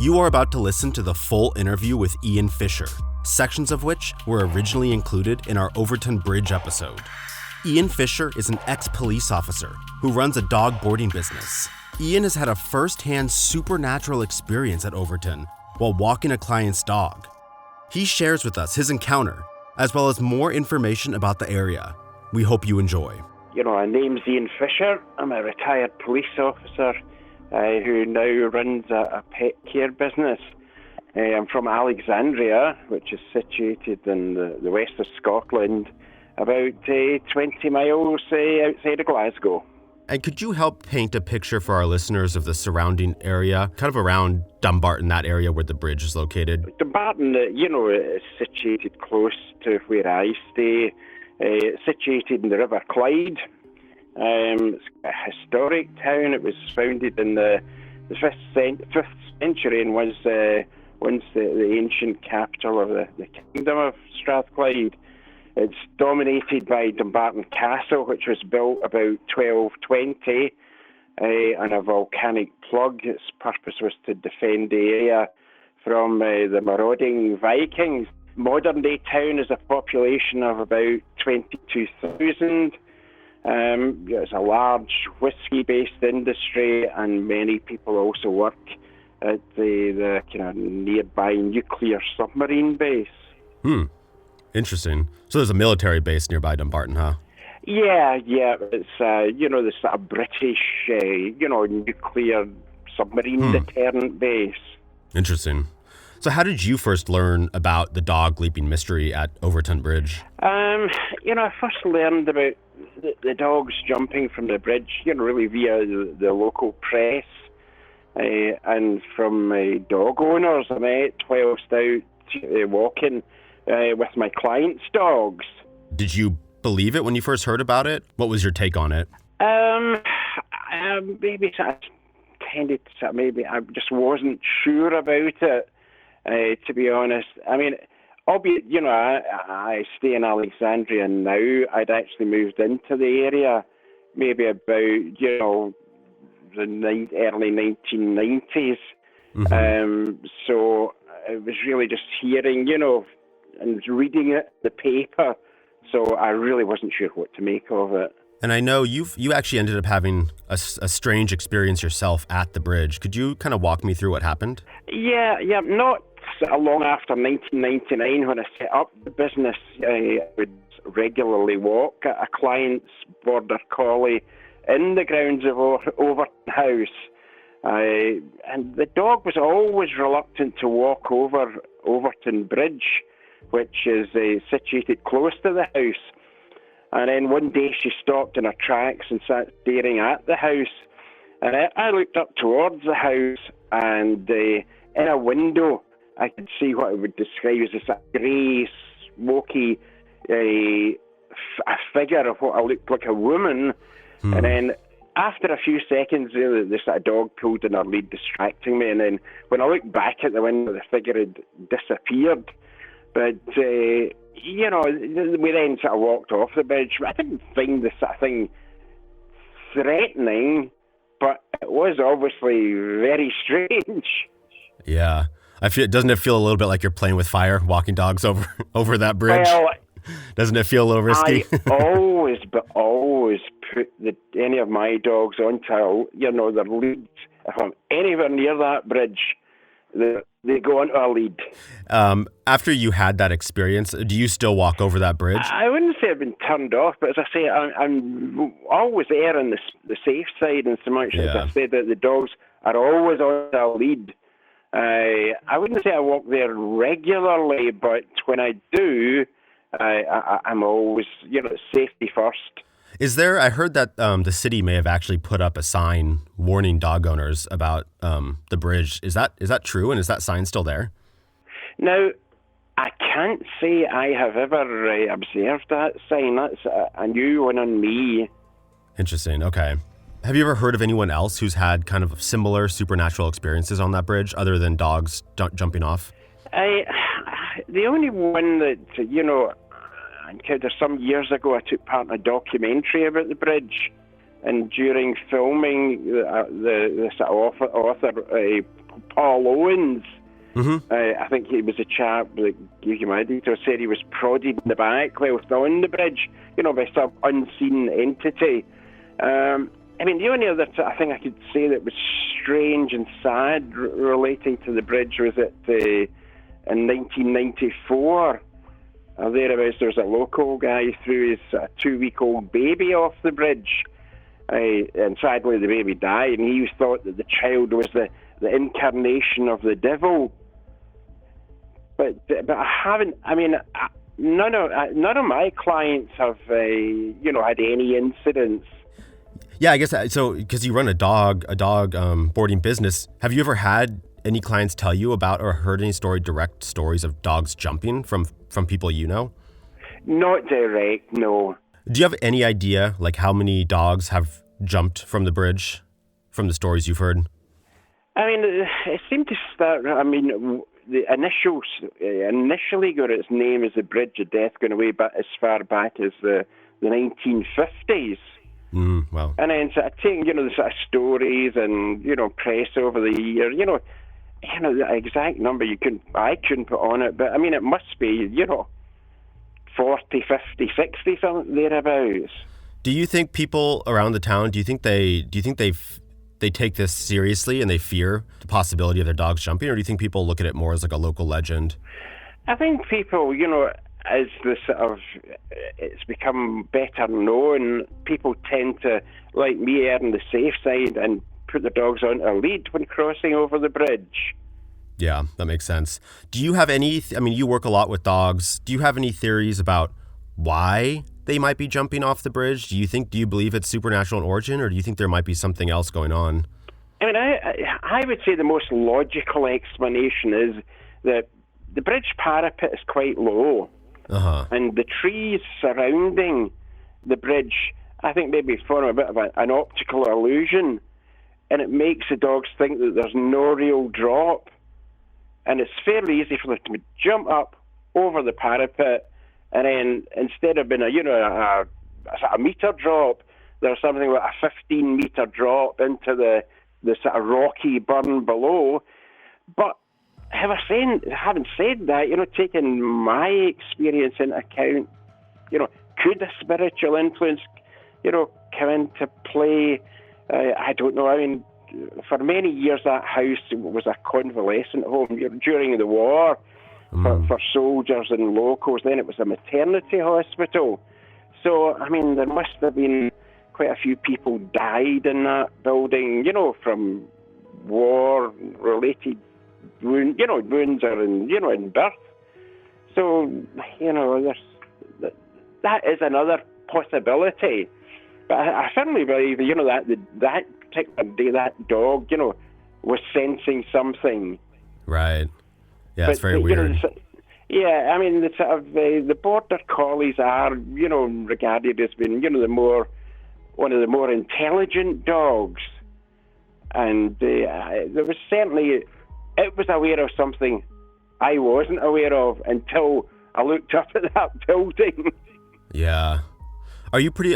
You are about to listen to the full interview with Ian Fisher, sections of which were originally included in our Overtoun Bridge episode. Ian Fisher is an ex-police officer who runs a dog boarding business. Ian has had a first-hand supernatural experience at Overtoun while walking a client's dog. He shares with us his encounter, as well as more information about the area. We hope you enjoy. My name's Ian Fisher. I'm a retired police officer who now runs a pet care business. I'm from Alexandria, which is situated in the west of Scotland, about 20 miles outside of Glasgow. And could you help paint a picture for our listeners of the surrounding area, kind of around Dumbarton, that area where the bridge is located? Dumbarton, is situated close to where I stay. It's situated in the River Clyde. It's a historic town. It was founded in the 5th century and was once the ancient capital of the Kingdom of Strathclyde. It's dominated by Dumbarton Castle, which was built about 1220 on a volcanic plug. Its purpose was to defend the area from the marauding Vikings. Modern-day town has a population of about 22,000. It's a large whiskey-based industry, and many people also work at the kind of nearby nuclear submarine base. Interesting. So there's a military base nearby Dumbarton, huh? Yeah. It's this sort of British, nuclear submarine deterrent base. Interesting. So how did you first learn about the dog leaping mystery at Overtoun Bridge? I first learned about the dogs jumping from the bridge, really via the local press and from dog owners I met whilst out walking with my clients' dogs. Did you believe it when you first heard about it? What was your take on it? Maybe I just wasn't sure about it. To be honest, I mean, albeit, I stay in Alexandria now. I'd actually moved into the area maybe about, the early 1990s. So it was really just hearing, and reading it, the paper. So I really wasn't sure what to make of it. And I know you actually ended up having a strange experience yourself at the bridge. Could you kind of walk me through what happened? Yeah, not long after 1999 when I set up the business. I would regularly walk a client's border collie in the grounds of Overtoun House. And the dog was always reluctant to walk over Overtoun Bridge, which is situated close to the house. And then one day she stopped in her tracks and sat staring at the house. And I looked up towards the house, and in a window I could see what I would describe as this grey, smoky a figure of what I looked like a woman. And then after a few seconds, this dog pulled in her lead, distracting me. And then when I looked back at the window, the figure had disappeared. But, we then sort of walked off the bridge. I didn't find this sort of thing threatening, but it was obviously very strange. Yeah. Doesn't it feel a little bit like you're playing with fire, walking dogs over that bridge? Well, doesn't it feel a little risky? I always put any of my dogs onto, their leads. If I'm anywhere near that bridge, they go onto a lead. After you had that experience, do you still walk over that bridge? I wouldn't say I've been turned off, but as I say, I'm always there on the safe side, and so much as I say that the dogs are always on a lead. I wouldn't say I walk there regularly, but when I do, I'm always, safety first. I heard that the city may have actually put up a sign warning dog owners about the bridge. Is that true, and is that sign still there? Now, I can't say I have ever observed that sign. That's a new one on me. Interesting, okay. Have you ever heard of anyone else who's had kind of similar supernatural experiences on that bridge, other than dogs jumping off? The only one that, some years ago, I took part in a documentary about the bridge, and during filming, the author Paul Owens. Mm-hmm. I think he was a chap that gave you my details, said he was prodded in the back whilst on the bridge, by some unseen entity. I mean, the only other thing I could say that was strange and sad relating to the bridge was that in 1994, thereabouts, there was a local guy who threw his 2-week-old baby off the bridge. And sadly, the baby died, and he thought that the child was the incarnation of the devil. But I haven't. I mean, none of my clients have had any incidents. Yeah, I guess so. Because you run a dog boarding business, have you ever had any clients tell you about or heard any direct stories of dogs jumping from people you know? Not direct, no. Do you have any idea, like, how many dogs have jumped from the bridge, from the stories you've heard? I mean, it seemed to start. I mean, the initially got its name as the Bridge of Death, going away but as far back as the 1950s. Wow. And then sort of taking, the sort of stories and, press over the years, the exact number I couldn't put on it, but I mean, it must be, 40, 50, 60, something thereabouts. Do you think people around the town, do you think they take this seriously and they fear the possibility of their dogs jumping, or do you think people look at it more as like a local legend? I think people, as the sort of it's become better known, people tend to, like me, err on the safe side and put their dogs on a lead when crossing over the bridge. Yeah, that makes sense. Do you have any, you work a lot with dogs. Do you have any theories about why they might be jumping off the bridge? Do you believe it's supernatural in origin, or do you think there might be something else going on? I mean, I would say the most logical explanation is that the bridge parapet is quite low. Uh-huh. And the trees surrounding the bridge, I think, maybe form a bit of an optical illusion, and it makes the dogs think that there's no real drop. And it's fairly easy for them to jump up over the parapet, and then instead of being a meter drop, there's something like a 15-meter drop into the sort of rocky burn below. But having said that, taking my experience into account, could a spiritual influence, come into play? I don't know. I mean, for many years that house was a convalescent home during the war for soldiers and locals. Then it was a maternity hospital. So, I mean, there must have been quite a few people died in that building, from war-related wounds or in birth. So, that is another possibility. But I firmly believe, that particular day, that dog, was sensing something. Right. Yeah, it's very weird. I mean, the border collies are, regarded as being, one of the more intelligent dogs. And there was certainly, it was aware of something I wasn't aware of until I looked up at that building. Yeah. Are you pretty,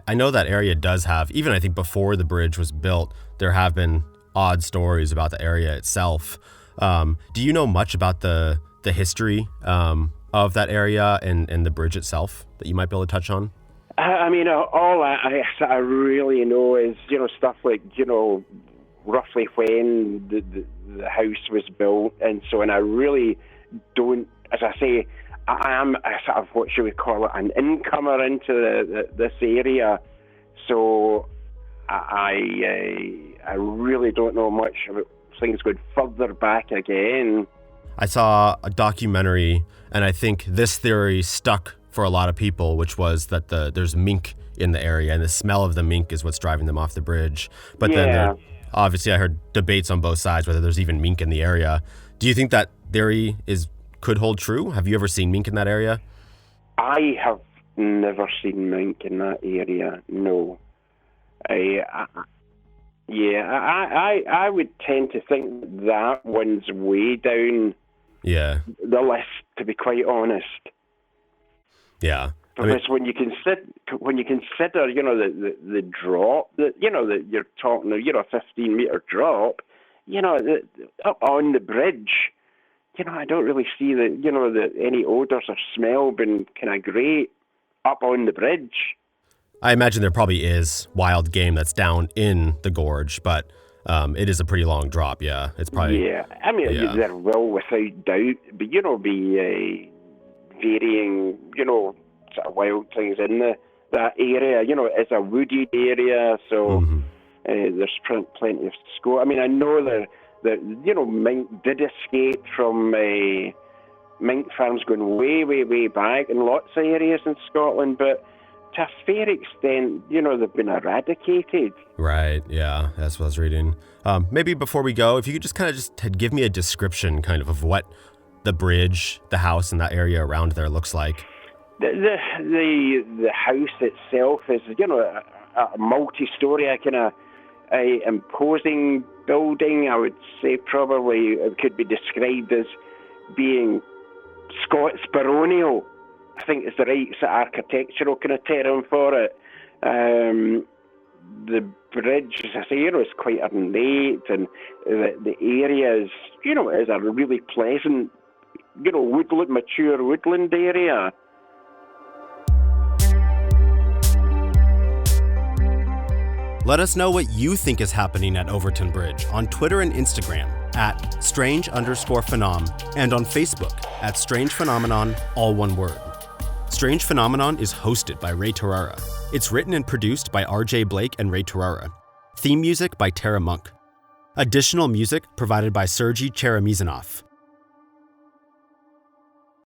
I know that area does have, even I think before the bridge was built, there have been odd stories about the area itself. Do you know much about the history of that area and the bridge itself that you might be able to touch on? I mean, all I really know is, stuff like, roughly when the house was built and so on. I really don't, as I say, I am a sort of, what should we call it, an incomer into this area. So I really don't know much about things going further back again. I saw a documentary, and I think this theory stuck for a lot of people, which was that there's mink in the area, and the smell of the mink is what's driving them off the bridge. But then obviously I heard debates on both sides whether there's even mink in the area. Do you think that theory could hold true? Have you ever seen mink in that area? I have never seen mink in that area, no. I would tend to think that one's way down the list, to be quite honest. Yeah. Because when you consider, the drop that, that you're talking, a 15-meter drop, up on the bridge, I don't really see any odours or smell being kind of great up on the bridge. I imagine there probably is wild game that's down in the gorge, but it is a pretty long drop, yeah. It's probably... Yeah, I mean, there will, without doubt, be varying, sort of wild things in that area. It's a wooded area, so there's plenty of scope. I mean, I know that mink did escape from mink farms going way, way, way back in lots of areas in Scotland, but to a fair extent, they've been eradicated. Right, yeah, that's what I was reading. Maybe before we go, if you could just give me a description of what the bridge, the house, and that area around there looks like. The house itself is, a multi-story, a imposing building. I would say probably it could be described as being Scots baronial. I think it's the right sort of architectural kind of term for it. The bridge, as I say, is quite ornate, and the area is, is a really pleasant, mature woodland area. Let us know what you think is happening at Overtoun Bridge on Twitter and Instagram at @strange_phenom and on Facebook at Strange Phenomenon, all one word. Strange Phenomenon is hosted by Ray Tarara. It's written and produced by RJ Blake and Ray Tarara. Theme music by Tara Monk. Additional music provided by Sergei Cheremizanov.